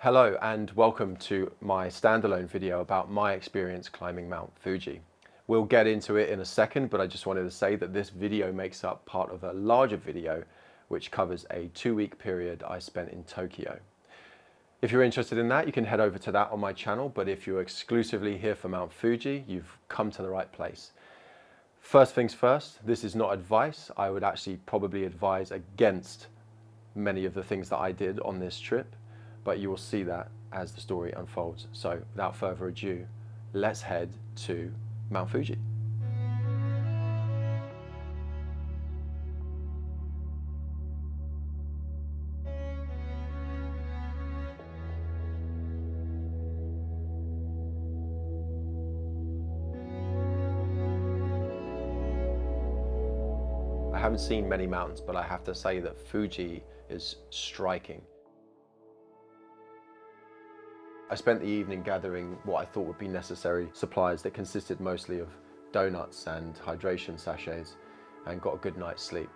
Hello and welcome to my standalone video about my experience climbing Mount Fuji. We'll get into it in a second, but I just wanted to say that this video makes up part of a larger video which covers a 2-week period I spent in Tokyo. If you're interested in that, you can head over to that on my channel, but if you're exclusively here for Mount Fuji, you've come to the right place. First things first, this is not advice. I would actually probably advise against many of the things that I did on this trip, but you will see that as the story unfolds. So without further ado, let's head to Mount Fuji. I haven't seen many mountains, but I have to say that Fuji is striking. I spent the evening gathering what I thought would be necessary supplies that consisted mostly of donuts and hydration sachets, and got a good night's sleep.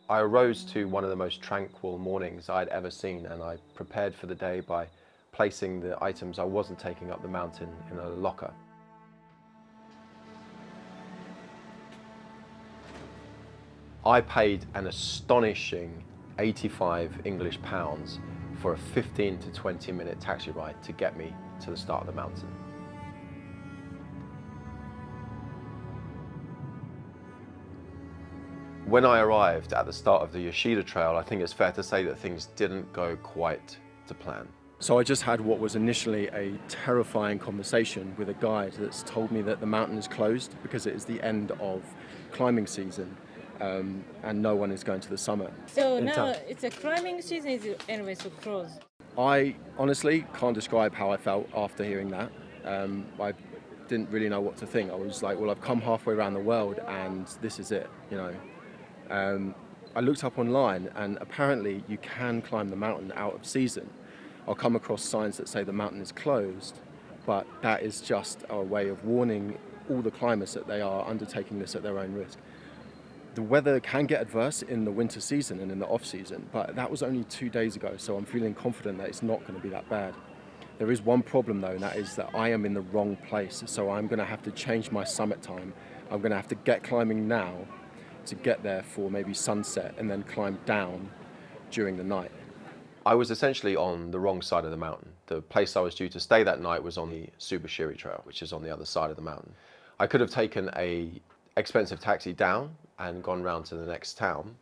I arose to one of the most tranquil mornings I'd ever seen, and I prepared for the day by placing the items I wasn't taking up the mountain in a locker. I paid an astonishing 85 English pounds for a 15 to 20 minute taxi ride to get me to the start of the mountain. When I arrived at the start of the Yoshida Trail, I think it's fair to say that things didn't go quite to plan. So I just had what was initially a terrifying conversation with a guide that's told me that the mountain is closed because it is the end of climbing season, and no one is going to the summit. So now it's a climbing season is anyway so closed. I honestly can't describe how I felt after hearing that. I didn't really know what to think. I was like, well, I've come halfway around the world and this is it, you know. I looked up online and apparently you can climb the mountain out of season. I'll come across signs that say the mountain is closed, but that is just a way of warning all the climbers that they are undertaking this at their own risk. The weather can get adverse in the winter season and in the off season, but that was only 2 days ago, so I'm feeling confident that it's not going to be that bad. There is one problem though, and that is that I am in the wrong place, so I'm going to have to change my summit time. I'm going to have to get climbing now to get there for maybe sunset and then climb down during the night. I was essentially on the wrong side of the mountain. The place I was due to stay that night was on the Subashiri Trail, which is on the other side of the mountain. I could have taken an expensive taxi down and gone round to the next town,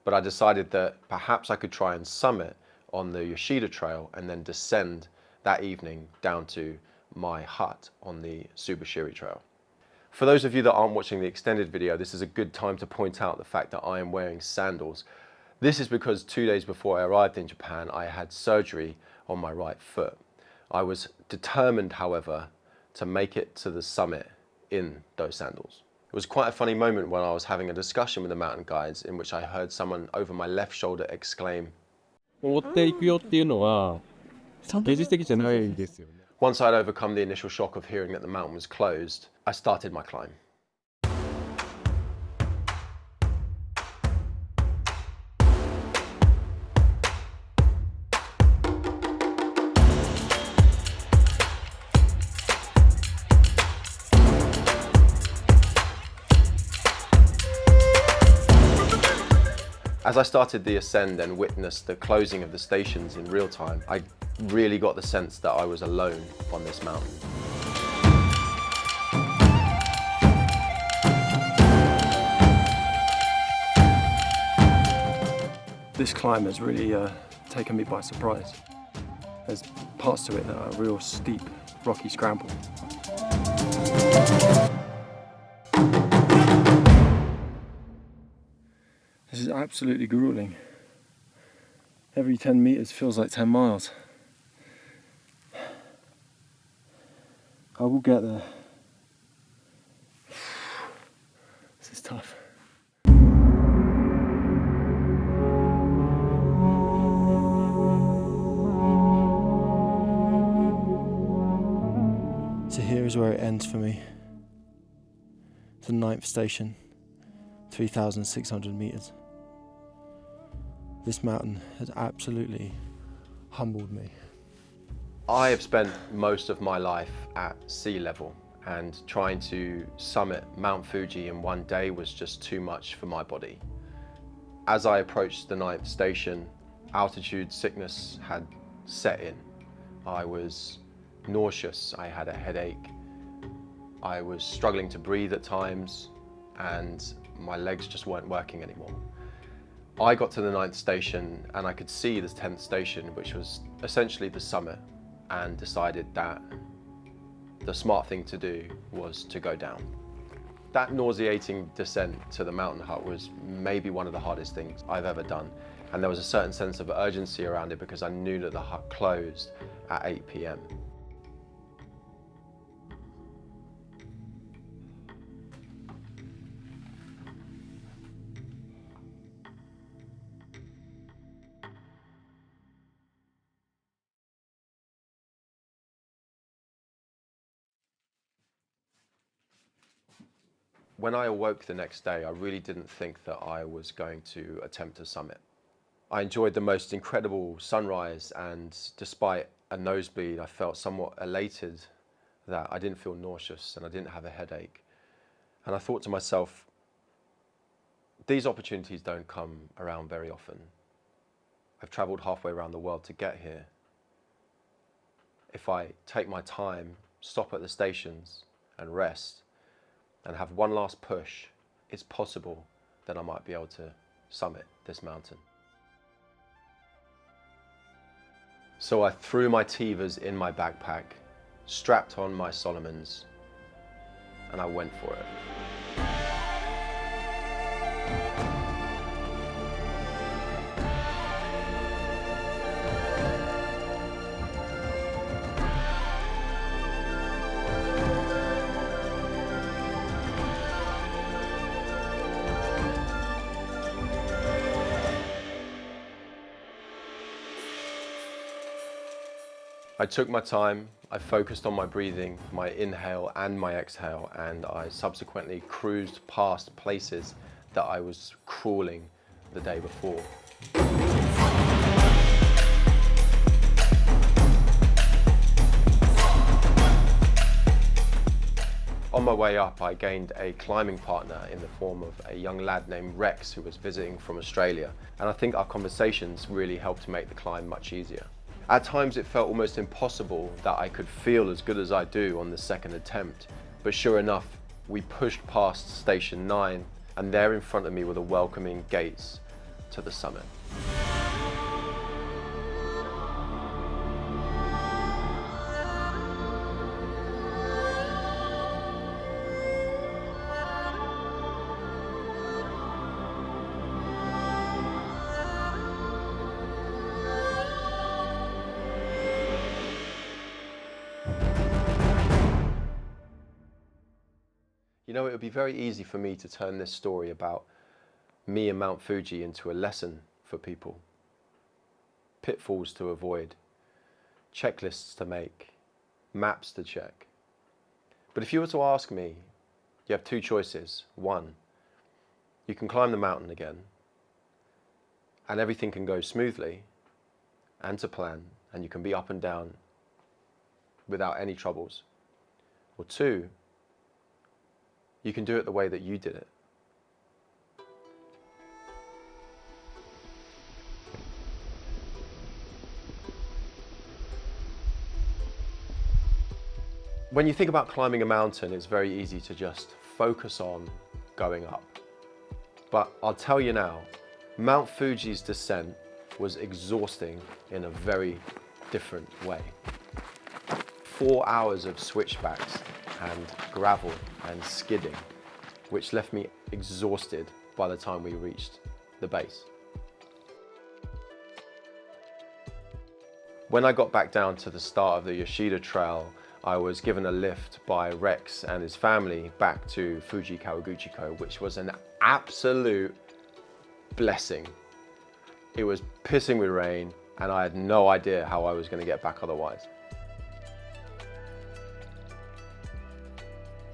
but I decided that perhaps I could try and summit on the Yoshida Trail and then descend that evening down to my hut on the Subashiri Trail. For those of you that aren't watching the extended video, this is a good time to point out the fact that I am wearing sandals. This is because 2 days before I arrived in Japan, I had surgery on my right foot. I was determined, however, to make it to the summit in those sandals. It was quite a funny moment when I was having a discussion with the mountain guides in which I heard someone over my left shoulder exclaim, 追っていくよっていうのは現実的じゃないですよね。 Once I'd overcome the initial shock of hearing that the mountain was closed, I started my climb. As I started the ascent and witnessed the closing of the stations in real time, I really got the sense that I was alone on this mountain. This climb has really taken me by surprise. There's parts to it that are a real steep, rocky scramble. This is absolutely grueling. Every 10 meters feels like 10 miles. I will get there. This is tough. So here is where it ends for me. The 9th station, 3,600 meters. This mountain has absolutely humbled me. I have spent most of my life at sea level, and trying to summit Mount Fuji in one day was just too much for my body. As I approached the 9th station, altitude sickness had set in. I was nauseous, I had a headache, I was struggling to breathe at times, and my legs just weren't working anymore. I got to the 9th station and I could see the 10th station, which was essentially the summit, and decided that the smart thing to do was to go down. That nauseating descent to the mountain hut was maybe one of the hardest things I've ever done. And there was a certain sense of urgency around it because I knew that the hut closed at 8 p.m. When I awoke the next day, I really didn't think that I was going to attempt to summit. I enjoyed the most incredible sunrise, and despite a nosebleed, I felt somewhat elated that I didn't feel nauseous and I didn't have a headache. And I thought to myself, these opportunities don't come around very often. I've traveled halfway around the world to get here. If I take my time, stop at the stations and rest, and have one last push, it's possible that I might be able to summit this mountain. So I threw my Tivas in my backpack, strapped on my Solomons, and I went for it. I took my time, I focused on my breathing, my inhale and my exhale, and I subsequently cruised past places that I was crawling the day before. On my way up, I gained a climbing partner in the form of a young lad named Rex, who was visiting from Australia, and I think our conversations really helped make the climb much easier. At times it felt almost impossible that I could feel as good as I do on the second attempt, but sure enough, we pushed past Station 9, and there in front of me were the welcoming gates to the summit. You know, it would be very easy for me to turn this story about me and Mount Fuji into a lesson for people. Pitfalls to avoid, checklists to make, maps to check. But if you were to ask me, you have two choices. One, you can climb the mountain again, and everything can go smoothly and to plan, and you can be up and down without any troubles. Or two, you can do it the way that you did it. When you think about climbing a mountain, it's very easy to just focus on going up. But I'll tell you now, Mount Fuji's descent was exhausting in a very different way. 4 hours of switchbacks and gravel and skidding, which left me exhausted by the time we reached the base. When I got back down to the start of the Yoshida Trail, I was given a lift by Rex and his family back to Fuji Kawaguchiko, which was an absolute blessing. It was pissing with rain and I had no idea how I was going to get back otherwise.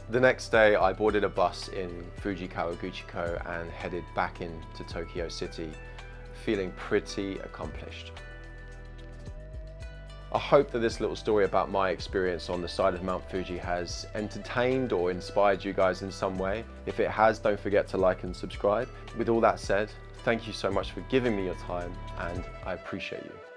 The next day I boarded a bus in Fuji Kawaguchiko and headed back into Tokyo City, feeling pretty accomplished. I hope that this little story about my experience on the side of Mount Fuji has entertained or inspired you guys in some way. If it has, don't forget to like and subscribe. With all that said, thank you so much for giving me your time and I appreciate you.